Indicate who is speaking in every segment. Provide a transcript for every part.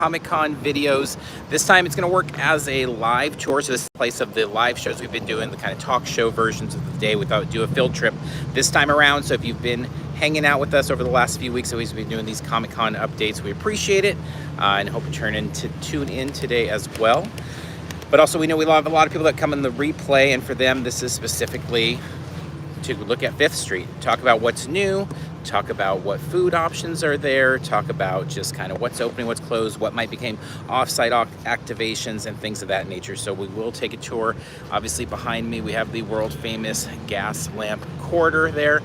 Speaker 1: Comic-Con videos. This time it's going to work as a live tour, so this is the place of the live shows we've been doing, the kind of talk show versions of the day. We thought we'd do a field trip this time around, so if you've been hanging out with us over the last few weeks, we've been doing these Comic-Con updates. We appreciate it, and hope you tune in today as well. But also, we know we have a lot of people that come in the replay, and for them, this is specifically to look at 5th Street, talk about what's new, talk about what food options are there, talk about just kind of what's opening, what's closed, what might become off-site activations and things of that nature. So we will take a tour. Obviously behind me we have the world famous Gaslamp Quarter there.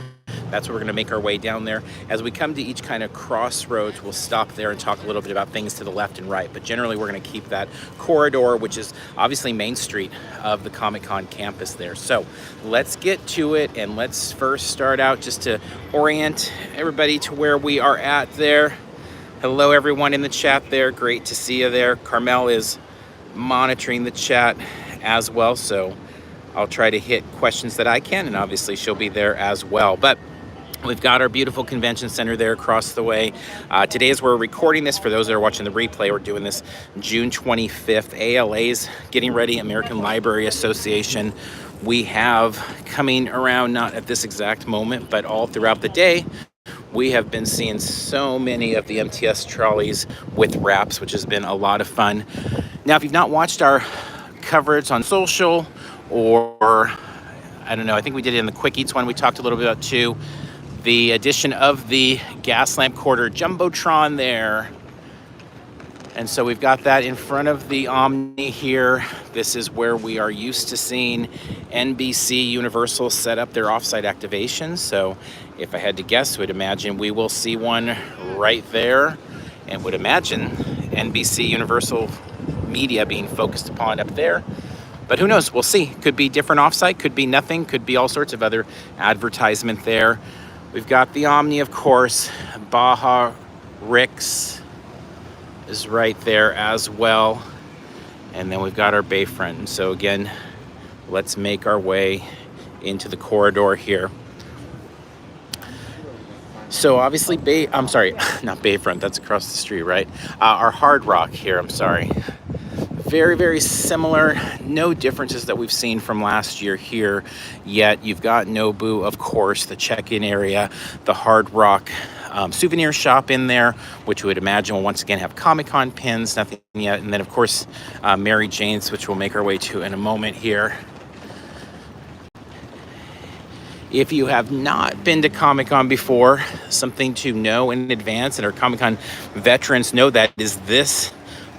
Speaker 1: That's where we're going to make our way down there. As we come to each kind of crossroads, we'll stop there and talk a little bit about things to the left and right. But generally, we're going to keep that corridor, which is obviously Main Street of the Comic-Con campus there. So let's get to it, and let's first start out just to orient everybody to where we are at there. Hello, everyone in the chat there. Great to see you there. Carmel is monitoring the chat as well, so I'll try to hit questions that I can, and obviously she'll be there as well. But we've got our beautiful convention center there across the way. Today, as we're recording this, for those that are watching the replay, we're doing this June 25th. ALA's getting ready, American Library Association. We have coming around, not at this exact moment, but all throughout the day, we have been seeing so many of the MTS trolleys with wraps, which has been a lot of fun. Now, if you've not watched our coverage on social, or I don't know, I think we did it in the Quick Eats one, we talked a little bit about too, the addition of the Gaslamp Quarter Jumbotron there. And so we've got that in front of the Omni here. This is where we are used to seeing NBC Universal set up their offsite activations. So if I had to guess, would imagine we will see one right there, and would imagine NBC Universal Media being focused upon up there. But who knows? We'll see. Could be different offsite, could be nothing, could be all sorts of other advertisement there. We've got the Omni, of course. Baja Ricks is right there as well. And then we've got our Bayfront. And so again, let's make our way into the corridor here. So obviously, I'm sorry, not Bayfront, that's across the street, right? Our Hard Rock here, I'm sorry. Very, very similar. No differences that we've seen from last year here yet. You've got Nobu, of course, the check-in area, the Hard Rock souvenir shop in there, which we would imagine will once again have Comic-Con pins, nothing yet. And then, of course, Mary Jane's, which we'll make our way to in a moment here. If you have not been to Comic-Con before, something to know in advance, and our Comic-Con veterans know that, is this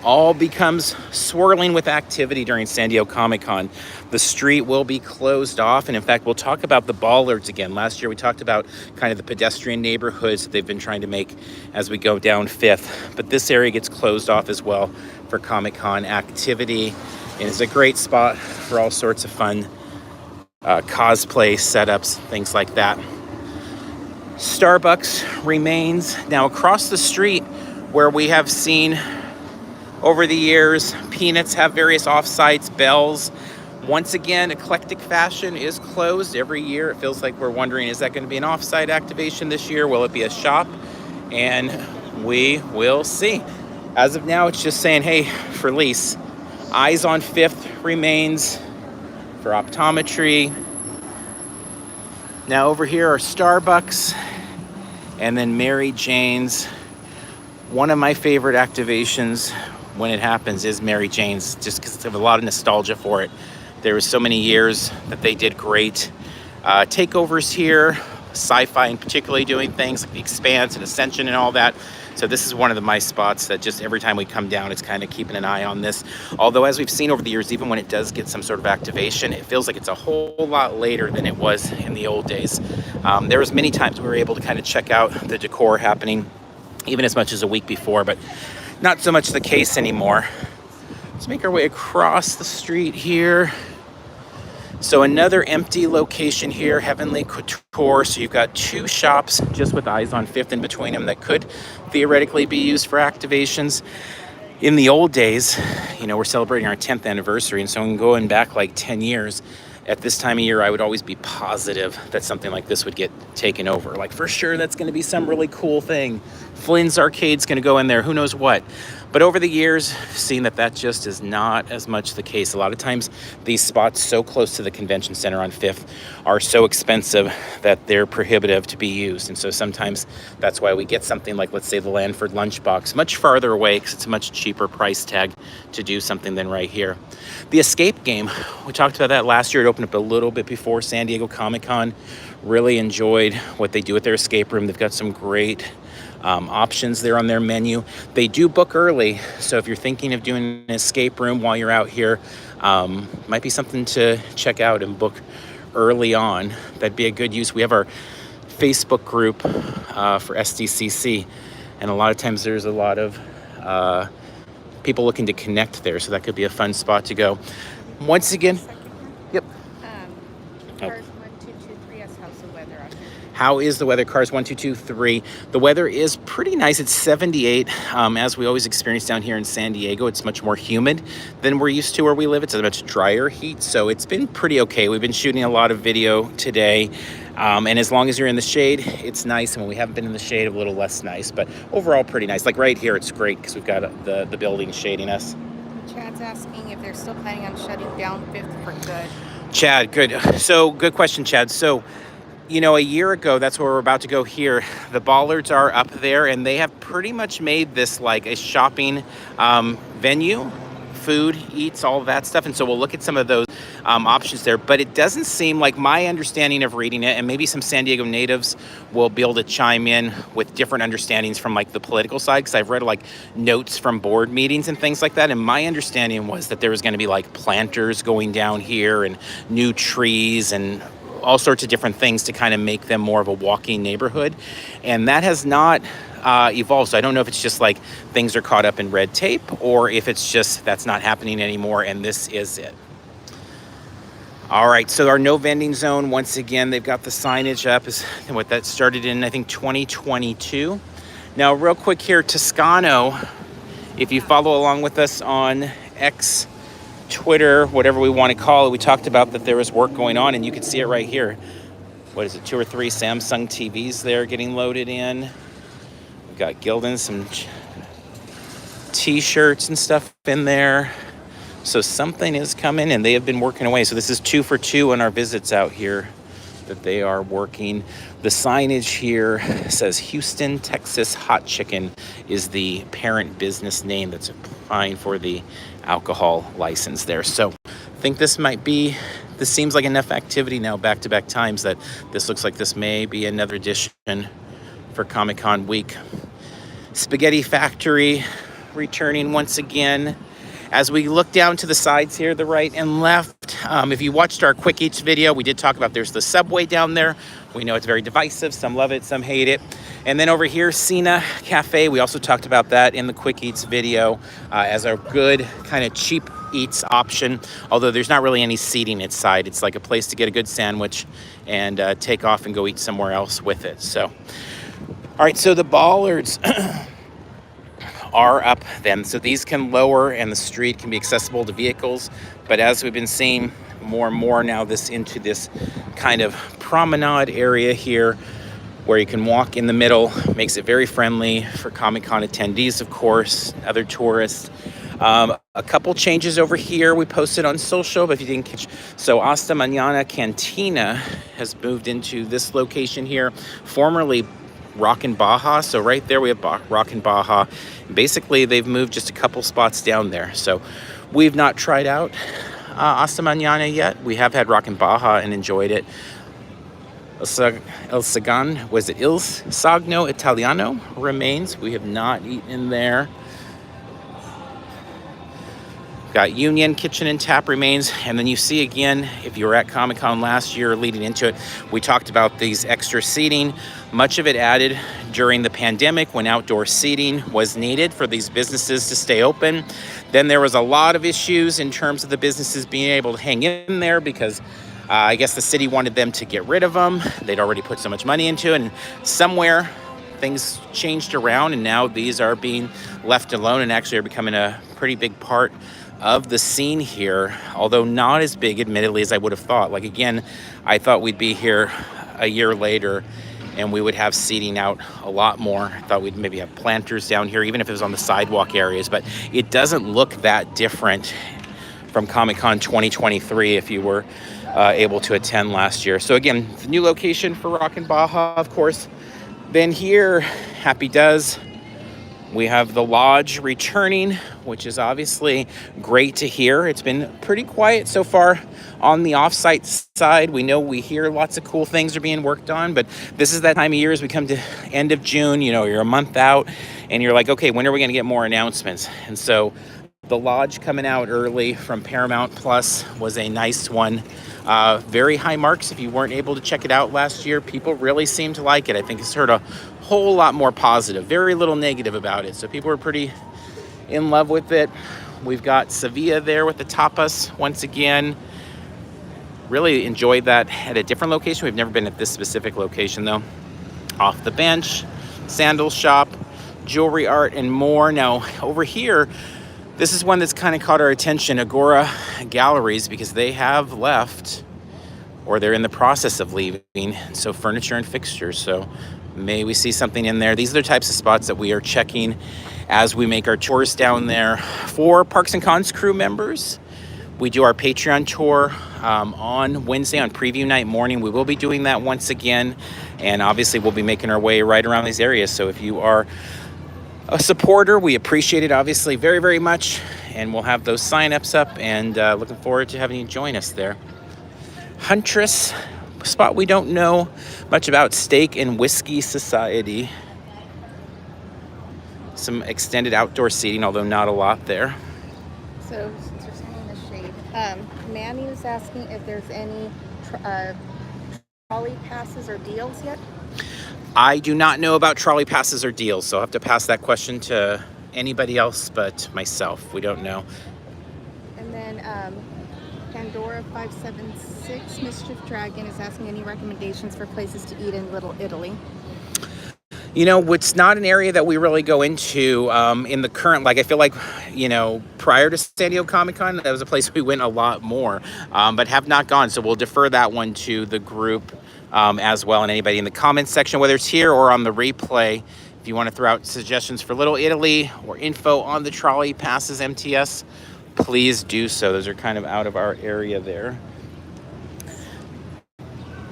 Speaker 1: all becomes swirling with activity during San Diego Comic-Con. The street will be closed off, and in fact, we'll talk about the bollards again. Last year, we talked about kind of the pedestrian neighborhoods that they've been trying to make as we go down 5th. But this area gets closed off as well for Comic-Con activity, and it's a great spot for all sorts of fun cosplay setups, things like that. Starbucks remains. Now, across the street, where we have seen over the years, Peanuts have various offsites, Bells. Once again, Eclectic Fashion is closed every year. It feels like we're wondering, is that going to be an offsite activation this year? Will it be a shop? And we will see. As of now, it's just saying, hey, for lease. Eyes on 5th remains for optometry. Now over here are Starbucks, and then Mary Jane's. One of my favorite activations when it happens is Mary Jane's, just because I have a lot of nostalgia for it. There was so many years that they did great takeovers here, sci-fi and particularly doing things like The Expanse and Ascension and all that. So this is one of my spots that just every time we come down, it's kind of keeping an eye on this. Although as we've seen over the years, even when it does get some sort of activation, it feels like it's a whole lot later than it was in the old days. There was many times we were able to kind of check out the decor happening even as much as a week before, but not so much the case anymore. Let's make our way across the street here. So another empty location here, Heavenly Couture. So you've got 2 shops just with eyes on 5th in between them that could theoretically be used for activations. In the old days, you know, we're celebrating our 10th anniversary, and so I'm going back like 10 years. At this time of year, I would always be positive that something like this would get taken over. Like, for sure, that's going to be some really cool thing Flynn's Arcade's going to go in there, who knows what. But over the years, seen that just is not as much the case. A lot of times these spots so close to the convention center on 5th are so expensive that they're prohibitive to be used. And so sometimes that's why we get something like, let's say, the Lanford Lunchbox much farther away, because it's a much cheaper price tag to do something than right here. The escape game, we talked about that last year. It opened up a little bit before San Diego Comic-Con. Really enjoyed what they do with their escape room. They've got some great options there on their menu. They do book early, so if you're thinking of doing an escape room while you're out here, might be something to check out and book early on. That'd be a good use. We have our Facebook group for SDCC, and a lot of times there's a lot of people looking to connect there, so that could be a fun spot to go. Once again, yep.
Speaker 2: Cars 1, 2, 2, 3. How's the weather out here?
Speaker 1: How is the weather? Cars 1, 2, 2, 3. The weather is pretty nice. It's 78. As we always experience down here in San Diego, it's much more humid than we're used to where we live. It's a much drier heat, so it's been pretty okay. We've been shooting a lot of video today, and as long as you're in the shade, it's nice. And when we haven't been in the shade, a little less nice, but overall pretty nice. Like right here, it's great because we've got the building shading us.
Speaker 2: Chad's asking if they're still planning on shutting down 5th for good.
Speaker 1: Chad, good. So good question, Chad. So, you know, a year ago, that's where we're about to go here. The bollards are up there, and they have pretty much made this like a shopping venue, food, eats, all of that stuff. And so we'll look at some of those options there. But it doesn't seem like, my understanding of reading it, and maybe some San Diego natives will be able to chime in with different understandings from like the political side, because I've read like notes from board meetings and things like that. And my understanding was that there was going to be like planters going down here and new trees and all sorts of different things to kind of make them more of a walking neighborhood. And that has not evolved. So I don't know if it's just like things are caught up in red tape, or if it's just that's not happening anymore and this is it. All right, so our no vending zone, once again, they've got the signage up, is what that started in, I think, 2022. Now, real quick here, Toscano, if you follow along with us on X, Twitter, whatever we want to call it, we talked about that there was work going on, and you can see it right here. What is it, 2 or 3 Samsung TVs there getting loaded in. We've got Gildan, some t-shirts and stuff in there. So something is coming, and they have been working away. So this is 2 for 2 on our visits out here that they are working. The signage here says Houston, Texas Hot Chicken is the parent business name that's applying for the alcohol license there. So I think this seems like enough activity now, back-to-back times, that this looks like this may be another edition for Comic-Con week. Spaghetti Factory returning once again. As we look down to the sides here, the right and left, if you watched our Quick Eats video, we did talk about there's the Subway down there. We know it's very divisive. Some love it, some hate it. And then over here, Cena Cafe. We also talked about that in the Quick Eats video as a good kind of cheap eats option, although there's not really any seating inside. It's like a place to get a good sandwich and take off and go eat somewhere else with it. So, all right, so the bollards are up then. So these can lower and the street can be accessible to vehicles. But as we've been seeing more and more now, into this kind of promenade area here where you can walk in the middle, makes it very friendly for Comic-Con attendees, of course, other tourists. A couple changes over here we posted on social, but if you didn't catch, so Hasta Manana Cantina has moved into this location here, formerly Rockin' Baja. So right there we have Rockin' Baja. Basically, they've moved just a couple spots down there. So we've not tried out Hasta Mañana yet. We have had Rockin' Baja and enjoyed it. Il Sagano Italiano remains. We have not eaten there. Got Union Kitchen and Tap remains. And then you see again, if you were at Comic-Con last year leading into it, we talked about these extra seating. Much of it added during the pandemic when outdoor seating was needed for these businesses to stay open. Then there was a lot of issues in terms of the businesses being able to hang in there because I guess the city wanted them to get rid of them. They'd already put so much money into it, and somewhere things changed around, and now these are being left alone and actually are becoming a pretty big part of the scene here, although not as big, admittedly, as I would have thought. Like, again, I thought we'd be here a year later and we would have seating out a lot more. I thought we'd maybe have planters down here, even if it was on the sidewalk areas, but it doesn't look that different from Comic-Con 2023 if you were able to attend last year. So again, the new location for Rockin' Baja, of course. Then here, Happy Does, we have the lodge returning, which is obviously great to hear. It's been pretty quiet so far on the off-site side. We know we hear lots of cool things are being worked on, but this is that time of year as we come to end of June, you know, you're a month out and you're like, okay, when are we going to get more announcements? And so the lodge coming out early from Paramount Plus was a nice one. Very high marks. If you weren't able to check it out last year, people really seem to like it. I think it's heard a whole lot more positive, very little negative about it. So people are pretty in love with it. We've got Sevilla there with the tapas once again. Really enjoyed that at a different location. We've never been at this specific location though. Off the bench, sandal shop, jewelry art, and more. Now over here, this is one that's kind of caught our attention, Agora Galleries, because they have left, or they're in the process of leaving, so furniture and fixtures. So may we see something in there. These are the types of spots that we are checking as we make our tours down there. For Parks and Cons crew members, we do our Patreon tour on Wednesday on preview night morning. We will be doing that once again, and obviously we'll be making our way right around these areas. So if you are a supporter, we appreciate it obviously very, very much, and we'll have those sign-ups up, and looking forward to having you join us there. Huntress, spot we don't know much about, Steak and Whiskey Society. Some extended outdoor seating, although not a lot there.
Speaker 2: So since you're standing in the shade, Manny was asking if there's any trolley passes or deals yet.
Speaker 1: I do not know about trolley passes or deals, so I'll have to pass that question to anybody else but myself. We don't know.
Speaker 2: And then Pandora 576 Mischief Dragon is asking any recommendations for places to eat in Little Italy.
Speaker 1: You know, it's not an area that we really go into in the current, like I feel like, you know, prior to San Diego Comic-Con, that was a place we went a lot more, but have not gone. So we'll defer that one to the group as well, and anybody in the comments section, whether it's here or on the replay. If you want to throw out suggestions for Little Italy or info on the Trolley Passes MTS, please do so. Those are kind of out of our area there.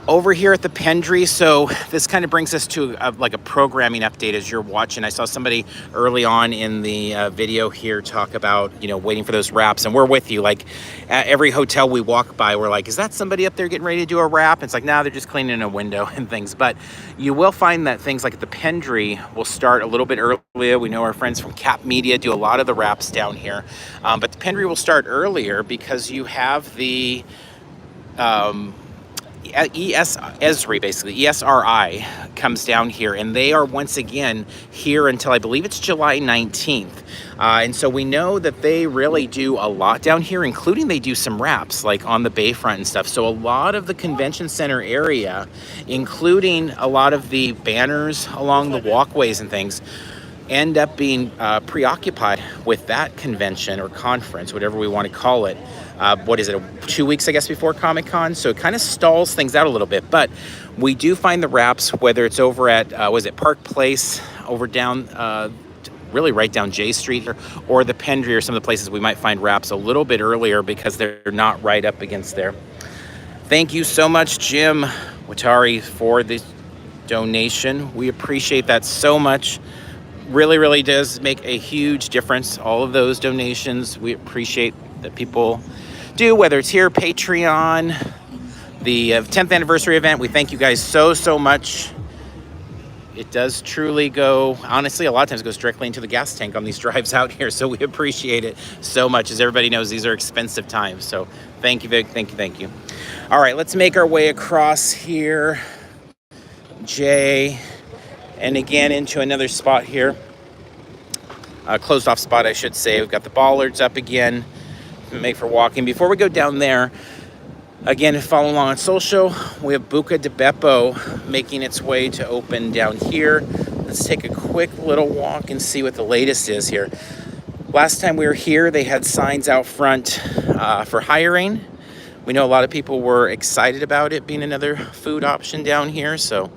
Speaker 1: Over here at the Pendry, so this kind of brings us to like a programming update as you're watching. I saw somebody early on in the video here talk about, you know, waiting for those wraps, and we're with you. Like at every hotel we walk by, we're like, is that somebody up there getting ready to do a wrap? It's like, nah, they're just cleaning a window and things. But you will find that things like the Pendry will start a little bit earlier. We know our friends from Cap Media do a lot of the wraps down here, but the Pendry will start earlier because you have the ESRI, basically, ESRI comes down here, and they are once again here until I believe it's July 19th. And so we know that they really do a lot down here, including they do some wraps like on the bayfront and stuff. So a lot of the convention center area, including a lot of the banners along the walkways and things, end up being preoccupied with that convention or conference, whatever we want to call it. What is it, 2 weeks, I guess, before Comic-Con? So it kind of stalls things out a little bit. But we do find the wraps, whether it's over at, was it Park Place, over down, really right down J Street, or the Pendry, or some of the places we might find wraps a little bit earlier because they're not right up against there. Thank you so much, Jim Watari, for the donation. We appreciate that so much. Really, really does make a huge difference. All of those donations, we appreciate that people do, whether it's here, Patreon, the 10th anniversary event. We thank you guys so much. It does truly go, honestly, a lot of times it goes directly into the gas tank on these drives out here. So we appreciate it so much. As everybody knows, these are expensive times. So thank you, Vic. Thank you. All right, let's make our way across here, Jay, and again into another spot here. Closed off spot, I should say. We've got the bollards up again, make for walking. Before we go down there, again, follow along on social, we have BuDeBo making its way to open down here. Let's take a quick little walk and see what the latest is here. Last time we were here, they had signs out front for hiring. We know a lot of people were excited about it being another food option down here, so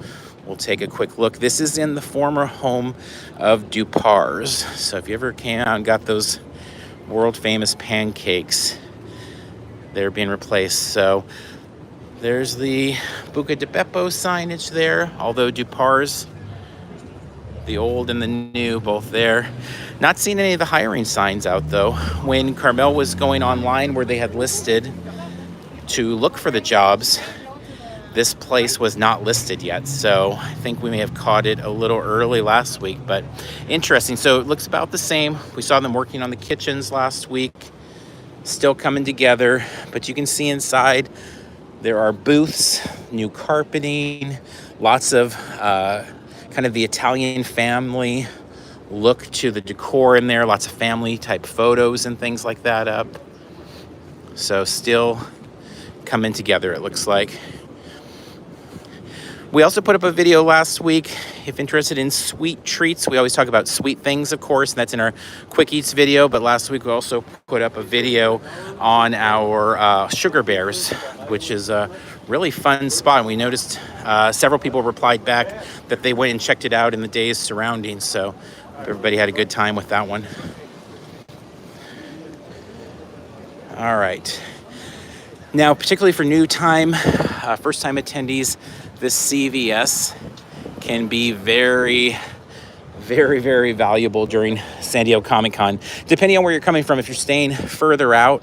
Speaker 1: we'll take a quick look. This is in the former home of Dupar's. So if you ever came out and got those world famous pancakes, they're being replaced. So there's the BuDeBo signage there, although Dupar's, the old and the new, both there. Not seeing any of the hiring signs out though. When Carmel was going online where they had listed to look for the jobs, this place was not listed yet. So I think we may have caught it a little early last week, but interesting. So it looks about the same. We saw them working on the kitchens last week, still coming together, but you can see inside there are booths, new carpeting, lots of kind of the Italian family look to the decor in there, lots of family type photos and things like that up. So still coming together, it looks like. We also put up a video last week. If interested in sweet treats, we always talk about sweet things, of course, and that's in our Quick Eats video. But last week we also put up a video on our Sugar Bears, which is a really fun spot. And we noticed several people replied back that they went and checked it out in the days surrounding. So everybody had a good time with that one. All right. Now, particularly for first-time attendees, this CVS can be very, very, very valuable during San Diego Comic-Con. Depending on where you're coming from, if you're staying further out,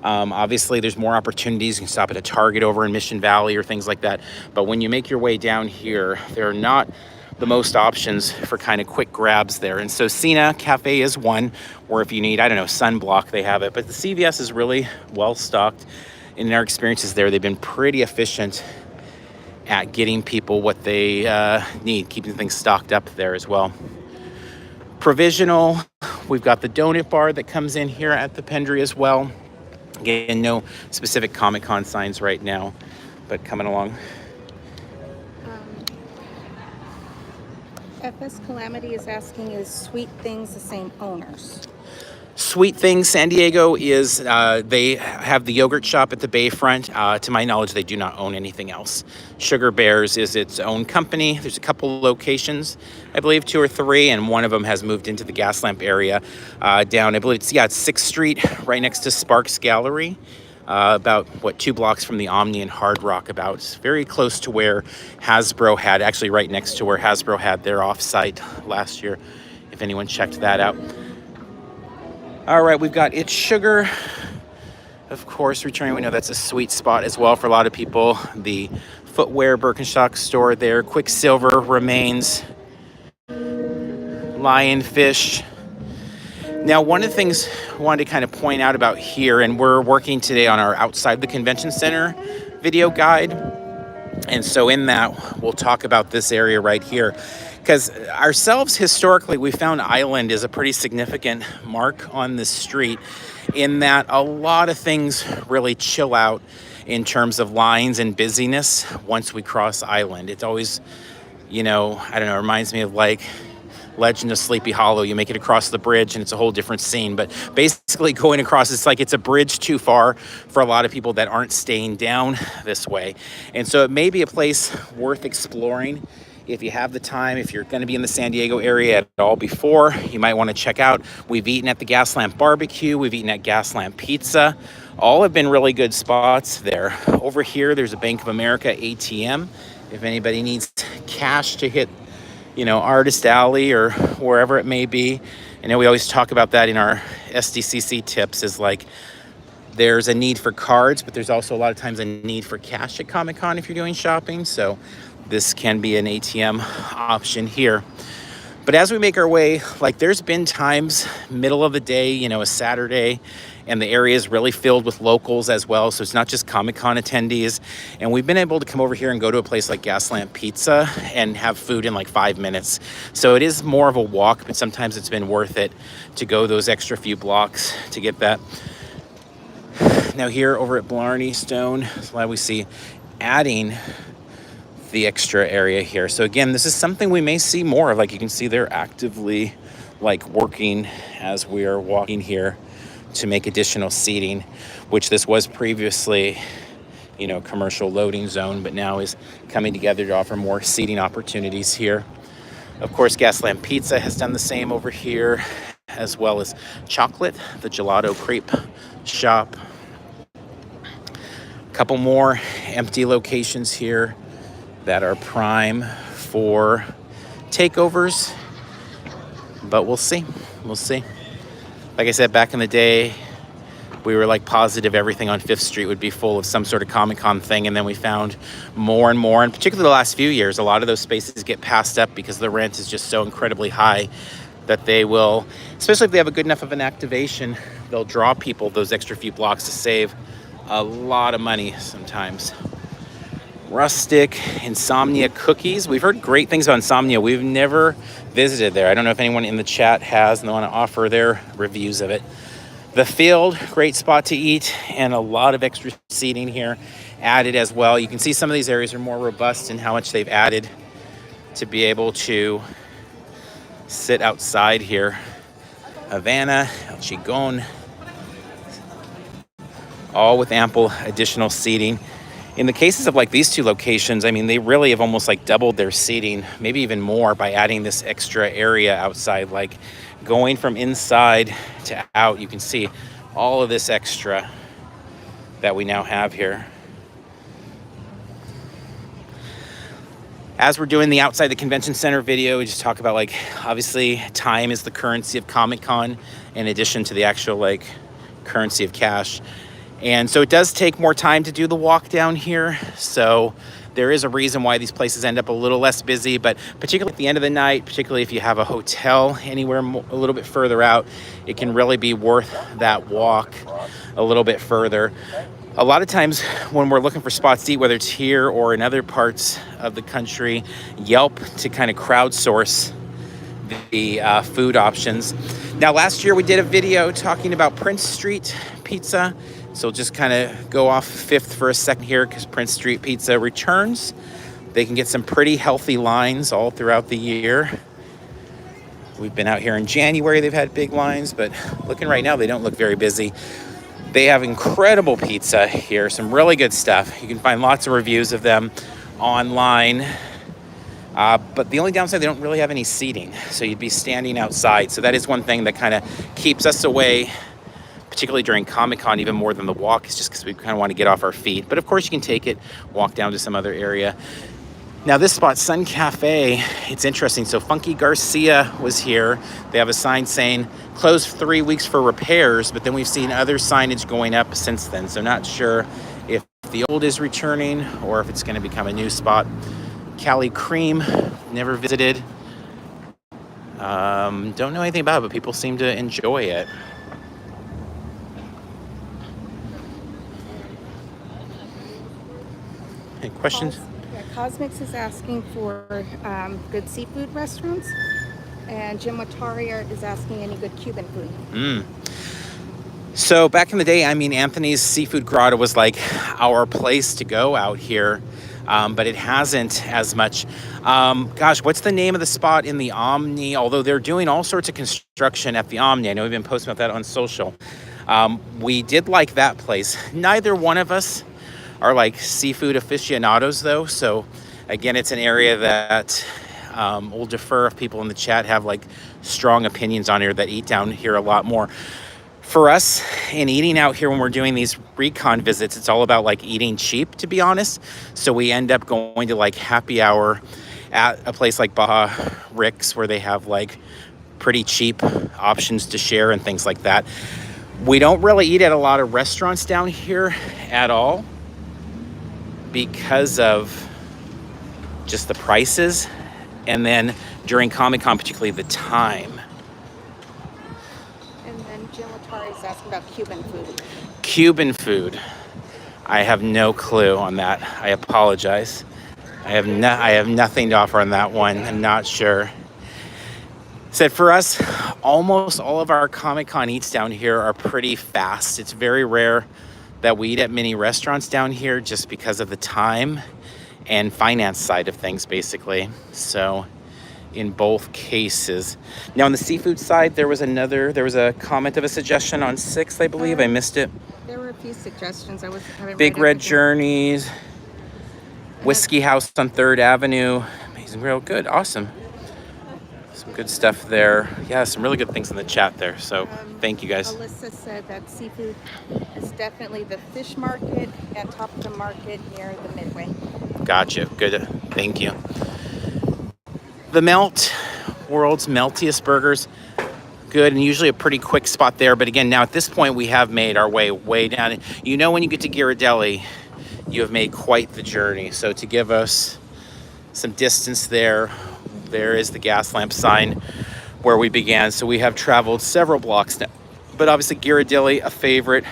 Speaker 1: obviously there's more opportunities. You can stop at a Target over in Mission Valley or things like that. But when you make your way down here, there are not the most options for kind of quick grabs there. And so Cena Cafe is one where if you need, I don't know, sunblock, they have it. But the CVS is really well stocked. In our experiences there, they've been pretty efficient at getting people what they need, keeping things stocked up there as well. Provisional, we've got the donut bar that comes in here at the Pendry as well. Again, no specific Comic-Con signs right now, but coming along.
Speaker 2: FS Calamity is asking, is Sweet Things the same owners?
Speaker 1: Sweet Things San Diego is, they have the yogurt shop at the Bayfront. To my knowledge, they do not own anything else. Sugar Bears is its own company. There's a couple locations, I believe 2 or 3, and one of them has moved into the Gaslamp area down, I believe it's 6th Street, right next to Sparks Gallery. About 2 blocks from the Omni and Hard Rock, about very close to where Hasbro had, actually right next to where Hasbro had their offsite last year, if anyone checked that out. All right, we've got It's Sugar, of course, returning. We know that's a sweet spot as well for a lot of people. The footwear Birkenstock store there. Quicksilver remains. Lionfish. Now, one of the things I wanted to kind of point out about here, and we're working today on our Outside the Convention Center video guide. And so in that, we'll talk about this area right here. Because ourselves, historically, we found Island is a pretty significant mark on this street in that a lot of things really chill out in terms of lines and busyness once we cross Island. It's always, I don't know, reminds me of like Legend of Sleepy Hollow. You make it across the bridge and it's a whole different scene. But basically going across, it's like it's a bridge too far for a lot of people that aren't staying down this way. And so it may be a place worth exploring. If you have the time, if you're going to be in the San Diego area at all before, you might want to check out. We've eaten at the Gaslamp Barbecue. We've eaten at Gaslamp Pizza. All have been really good spots there. Over here, there's a Bank of America ATM. If anybody needs cash to hit, Artist Alley or wherever it may be. I know we always talk about that in our SDCC tips is like, there's a need for cards, but there's also a lot of times a need for cash at Comic-Con if you're doing shopping. So this can be an ATM option here. But as we make our way, there's been times, middle of the day, a Saturday, and the area is really filled with locals as well. So it's not just Comic-Con attendees. And we've been able to come over here and go to a place like Gaslamp Pizza and have food in 5 minutes. So it is more of a walk, but sometimes it's been worth it to go those extra few blocks to get that. Now here over at Blarney Stone, we see adding the extra area here. So again, this is something we may see more of. You can see they're actively working as we are walking here to make additional seating, which this was previously you know, commercial loading zone, but now is coming together to offer more seating opportunities here. Of course, Gaslamp Pizza has done the same over here, as well as Chocolate, the gelato crepe shop. A couple more empty locations here that are prime for takeovers, but we'll see. We'll see. Like I said, back in the day, we were like positive everything on 5th Street would be full of some sort of Comic-Con thing, and then we found more and more, and particularly the last few years, a lot of those spaces get passed up because the rent is just so incredibly high that they will, especially if they have a good enough of an activation, they'll draw people those extra few blocks to save a lot of money sometimes. Rustic, Insomnia Cookies. We've heard great things about Insomnia. We've never visited there. I don't know if anyone in the chat has and they want to offer their reviews of it. The Field, great spot to eat, and a lot of extra seating here added as well. You can see some of these areas are more robust in how much they've added to be able to sit outside here. Havana, El Chigon, all with ample additional seating. In the cases of like these two locations, I mean, they really have almost like doubled their seating, maybe even more, by adding this extra area outside. Like going from inside to out, you can see all of this extra that we now have here. As we're doing the outside the convention center video, we just talk about like, obviously time is the currency of Comic-Con in addition to the actual like currency of cash. And so it does take more time to do the walk down here. So there is a reason why these places end up a little less busy, but particularly at the end of the night, particularly if you have a hotel anywhere a little bit further out, it can really be worth that walk a little bit further. A lot of times when we're looking for spots to eat, whether it's here or in other parts of the country, Yelp to kind of crowdsource the food options. Now, last year we did a video talking about Prince Street Pizza. So just kind of go off 5th for a second here because Prince Street Pizza returns. They can get some pretty healthy lines all throughout the year. We've been out here in January. They've had big lines, but looking right now, they don't look very busy. They have incredible pizza here, some really good stuff. You can find lots of reviews of them online. But the only downside, they don't really have any seating. So you'd be standing outside. So that is one thing that kind of keeps us away, particularly during Comic-Con, even more than the walk, is just because we kind of want to get off our feet. But of course you can take it, walk down to some other area. Now this spot, Sun Cafe, it's interesting. So Funky Garcia was here. They have a sign saying closed 3 weeks for repairs, but then we've seen other signage going up since then. So not sure if the old is returning or if it's going to become a new spot. Cali Cream, never visited. Don't know anything about it, but people seem to enjoy it. Any questions?
Speaker 2: Yeah, Cosmix is asking for good seafood restaurants, and Jim Watari is asking any good Cuban food.
Speaker 1: So back in the day, I mean, Anthony's Seafood Grotto was like our place to go out here, but it hasn't as much. Gosh, what's the name of the spot in the Omni? Although they're doing all sorts of construction at the Omni. I know we've been posting about that on social. We did like that place. Neither one of us are like seafood aficionados though. So again, it's an area that we'll defer if people in the chat have like strong opinions on here that eat down here a lot more. For us, in eating out here when we're doing these recon visits, it's all about like eating cheap, to be honest. So we end up going to like happy hour at a place like Baja Rick's where they have like pretty cheap options to share and things like that. We don't really eat at a lot of restaurants down here at all because of just the prices. And then during Comic-Con, particularly the time.
Speaker 2: Is asking about Cuban food.
Speaker 1: Cuban food. I have no clue on that. I apologize. I have nothing to offer on that one. I'm not sure. Said for us, almost all of our Comic-Con eats down here are pretty fast. It's very rare that we eat at many restaurants down here just because of the time and finance side of things, basically. So in both cases. Now on the seafood side, there was a comment of a suggestion on 6th, I believe. I missed it.
Speaker 2: There were a few suggestions. Haven't
Speaker 1: Big
Speaker 2: read
Speaker 1: Red
Speaker 2: everything.
Speaker 1: Journeys, Whiskey House on 3rd Avenue. Amazing Grill. Good. Awesome. Some good stuff there. Yeah, some really good things in the chat there. So thank you guys.
Speaker 2: Alyssa said that seafood is definitely the fish market and top of the market near the Midway.
Speaker 1: Gotcha. Good. Thank you. The Melt, world's meltiest burgers. Good, and usually a pretty quick spot there. But again, now at this point, we have made our way down. You know, when you get to Ghirardelli, you have made quite the journey. So to give us some distance there, there is the Gaslamp sign where we began. So we have traveled several blocks now. But obviously Ghirardelli, a favorite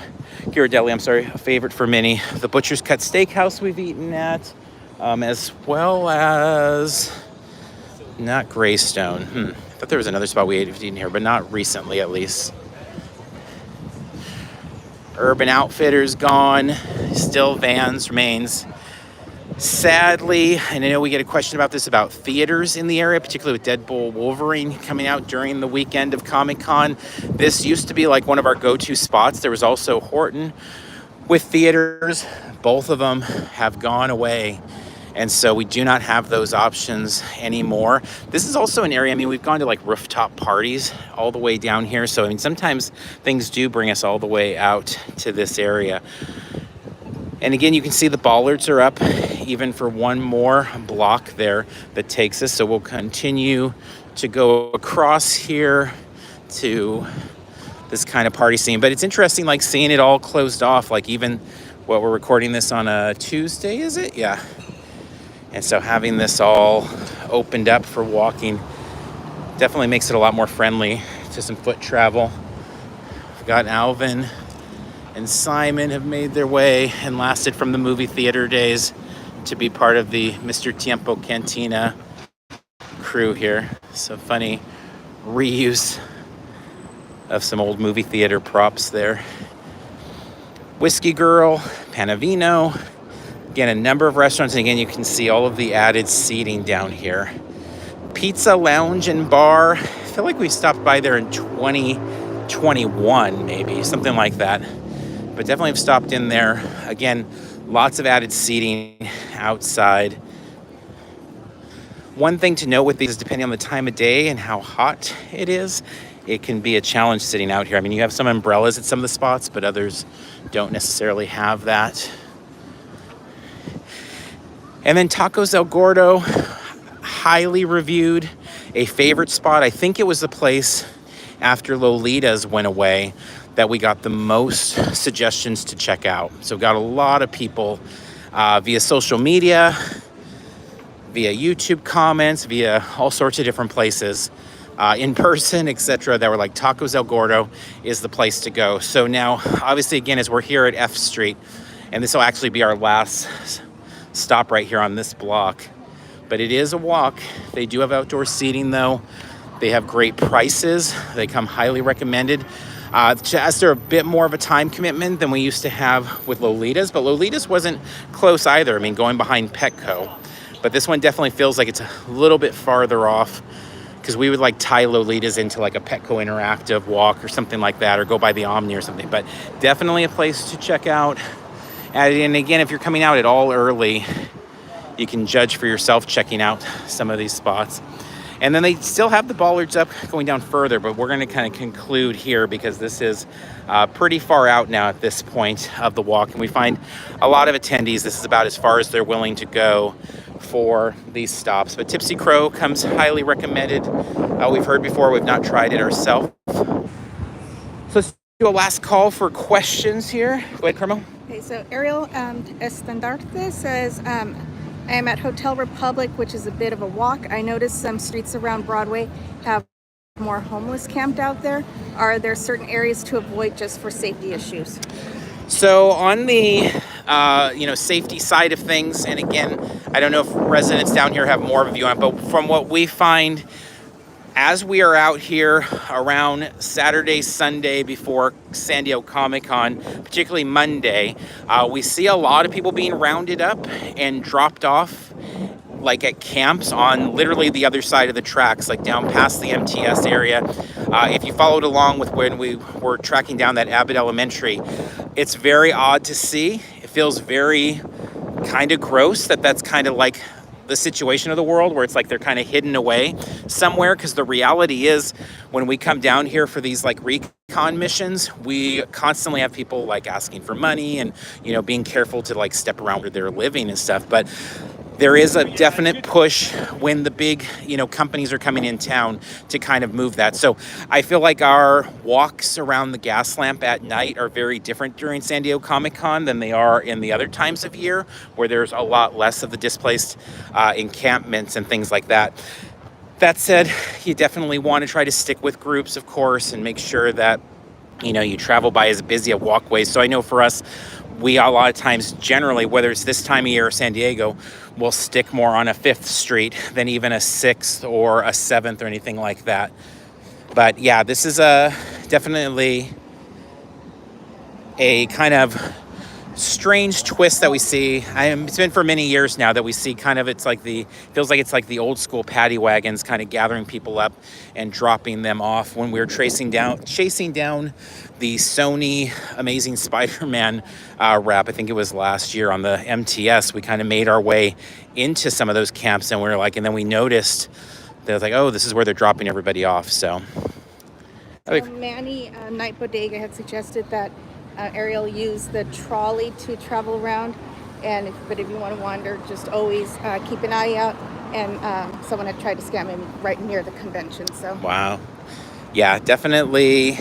Speaker 1: for many. The Butcher's Cut Steakhouse we've eaten at, as well as not Greystone. I thought there was another spot we ate in here, but not recently at least. Urban Outfitters gone, still Vans remains. Sadly, and I know we get a question about this, about theaters in the area, particularly with Deadpool Wolverine coming out during the weekend of Comic-Con. This used to be like one of our go-to spots. There was also Horton with theaters. Both of them have gone away. And so we do not have those options anymore. This is also an area, I mean, we've gone to like rooftop parties all the way down here. So, I mean, sometimes things do bring us all the way out to this area. And again, you can see the bollards are up even for one more block there that takes us. So we'll continue to go across here to this kind of party scene. But it's interesting, like seeing it all closed off, like even what we're recording this on a Tuesday, is it? Yeah. And so having this all opened up for walking definitely makes it a lot more friendly to some foot travel. We've got Alvin and Simon have made their way and lasted from the movie theater days to be part of the Mr. Tiempo Cantina crew here. So funny reuse of some old movie theater props there. Whiskey Girl, Panavino. Again, a number of restaurants. And again, you can see all of the added seating down here. Pizza Lounge and Bar. I feel like we stopped by there in 2021, maybe, something like that. But definitely have stopped in there. Again, lots of added seating outside. One thing to note with these is depending on the time of day and how hot it is, it can be a challenge sitting out here. I mean, you have some umbrellas at some of the spots, but others don't necessarily have that. And then Tacos El Gordo, highly reviewed, a favorite spot. I think it was the place after Lolita's went away that we got the most suggestions to check out. So got a lot of people via social media, via YouTube comments, via all sorts of different places, in person, etc., that were like Tacos El Gordo is the place to go. So now, obviously, again, as we're here at F Street, and this will actually be our last stop right here on this block, but it is a walk. They do have outdoor seating though. They have great prices. They come highly recommended. Just they're a bit more of a time commitment than we used to have with Lolita's, but Lolita's wasn't close either. I mean, going behind Petco, but this one definitely feels like it's a little bit farther off because we would like tie Lolita's into like a Petco interactive walk or something like that, or go by the Omni or something, but definitely a place to check out. And again, if you're coming out at all early, you can judge for yourself checking out some of these spots. And then they still have the bollards up going down further, but we're going to kind of conclude here because this is pretty far out now at this point of the walk. And we find a lot of attendees, this is about as far as they're willing to go for these stops. But Tipsy Crow comes highly recommended. We've heard before, we've not tried it ourselves. So let's do a last call for questions here. Go ahead, Carmel.
Speaker 2: Okay, so Ariel Estandarte says, I am at Hotel Republic, which is a bit of a walk. I noticed some streets around Broadway have more homeless camped out there. Are there certain areas to avoid just for safety issues?
Speaker 1: So on the safety side of things, and again, I don't know if residents down here have more of a view on it, but from what we find as we are out here around Saturday, Sunday before San Diego Comic-Con, particularly Monday, we see a lot of people being rounded up and dropped off like at camps on literally the other side of the tracks, like down past the MTS area. If you followed along with when we were tracking down that Abbott Elementary, it's very odd to see. It feels very kind of gross that that's kind of like the situation of the world, where it's like they're kind of hidden away somewhere, because the reality is when we come down here for these like recon missions, we constantly have people like asking for money and, you know, being careful to like step around where they're living and stuff. But there is a definite push when the big, you know, companies are coming in town to kind of move that. So I feel like our walks around the Gaslamp at night are very different during San Diego Comic-Con than they are in the other times of year, where there's a lot less of the displaced encampments and things like that. That said, you definitely want to try to stick with groups, of course, and make sure that, you know, you travel by as busy a walkways. So I know for us, we a lot of times, generally, whether it's this time of year or San Diego, we'll stick more on a 5th Street than even a 6th or a 7th or anything like that. But yeah, this is definitely a kind of strange twist that we see. It's been for many years now that we see kind of, feels like it's like the old school paddy wagons kind of gathering people up and dropping them off. When we were chasing down the Sony Amazing Spider-Man wrap, I think it was last year on the MTS, we kind of made our way into some of those camps, and we were like, and then we noticed that it was like, oh, this is where they're dropping everybody off. So
Speaker 2: Manny Night Bodega had suggested that Ariel use the trolley to travel around, but if you want to wander, just always keep an eye out. And someone had tried to scam him right near the convention. So
Speaker 1: wow, yeah, definitely.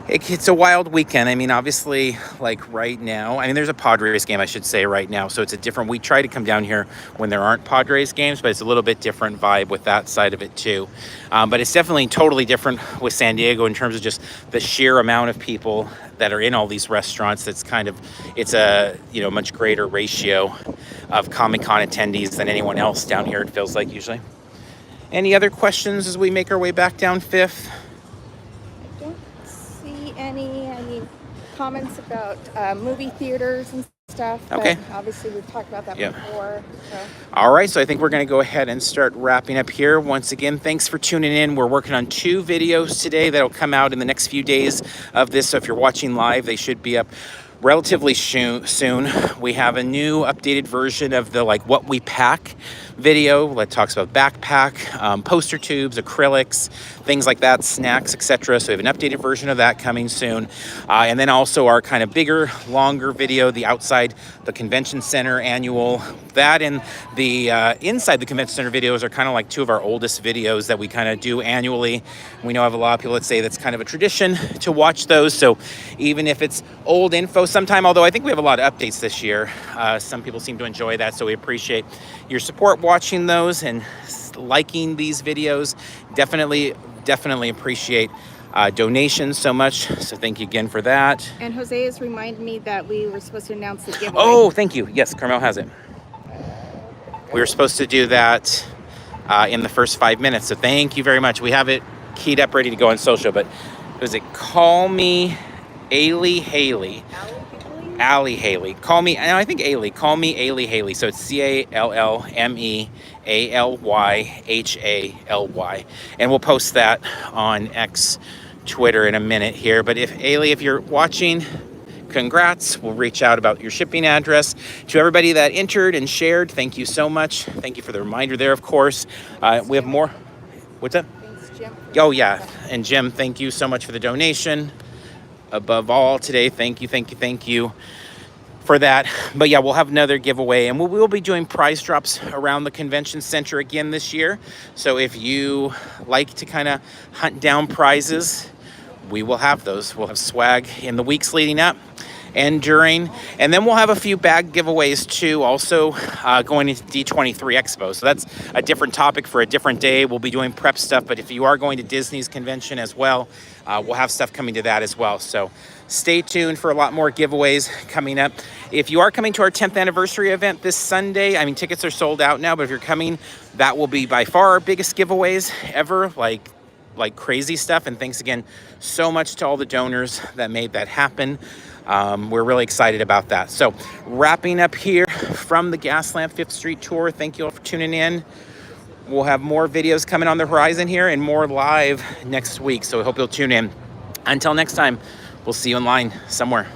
Speaker 1: It's a wild weekend. I mean, obviously, like right now, I mean, there's a Padres game, I should say, right now. So it's a different, we try to come down here when there aren't Padres games, but it's a little bit different vibe with that side of it too. But it's definitely totally different with San Diego in terms of just the sheer amount of people that are in all these restaurants. It's a, you know, much greater ratio of Comic-Con attendees than anyone else down here, it feels like usually. Any other questions as we make our way back down 5th?
Speaker 2: Any comments about movie theaters and stuff?
Speaker 1: Okay.
Speaker 2: But obviously, we've talked about that before. So.
Speaker 1: All right, so I think we're going to go ahead and start wrapping up here. Once again, thanks for tuning in. We're working on 2 videos today that'll come out in the next few days of this. So if you're watching live, they should be up relatively soon. We have a new updated version of the like what we pack video that talks about backpack, poster tubes, acrylics, things like that, snacks, etc. So we have an updated version of that coming soon. And then also our kind of bigger, longer video, the outside the convention center annual. That and the inside the convention center videos are kind of like 2 of our oldest videos that we kind of do annually. We know I have a lot of people that say that's kind of a tradition to watch those. So even if it's old info sometime, although I think we have a lot of updates this year, some people seem to enjoy that. So we appreciate your support watching those and liking these videos. Definitely appreciate donations so much. So thank you again for that.
Speaker 2: And Jose has reminded me that we were supposed to announce the giveaway.
Speaker 1: Oh, thank you. Yes, Carmel has it. We were supposed to do that in the first 5 minutes. So thank you very much. We have it keyed up, ready to go on social. But was it Call Me Ailey Haley? Allie Haley. Call me, no, I think Ailey. Call me Ailey Haley. So it's CALLMEALYHALY. And we'll post that on X, Twitter in a minute here. But if Ailey, if you're watching, congrats. We'll reach out about your shipping address. To everybody that entered and shared, thank you so much. Thank you for the reminder there, of course. We have more. What's that?
Speaker 2: Thanks, Jim.
Speaker 1: Oh, yeah. And Jim, thank you so much for the donation. Above all today, thank you for that. But yeah, we'll have another giveaway, and we'll be doing prize drops around the convention center again this year. So if you like to kind of hunt down prizes, we will have those. We'll have swag in the weeks leading up and during, and then we'll have a few bag giveaways too, also going into D23 Expo. So that's a different topic for a different day. We'll be doing prep stuff, but if you are going to Disney's convention as well, we'll have stuff coming to that as well. So stay tuned for a lot more giveaways coming up. If you are coming to our 10th anniversary event this Sunday, I mean, tickets are sold out now, but if you're coming, that will be by far our biggest giveaways ever, like crazy stuff. And thanks again so much to all the donors that made that happen. We're really excited about that. So wrapping up here from the Gaslamp 5th Street tour. Thank you all for tuning in. We'll have more videos coming on the horizon here and more live next week. So I hope you'll tune in. Until next time, we'll see you in line somewhere.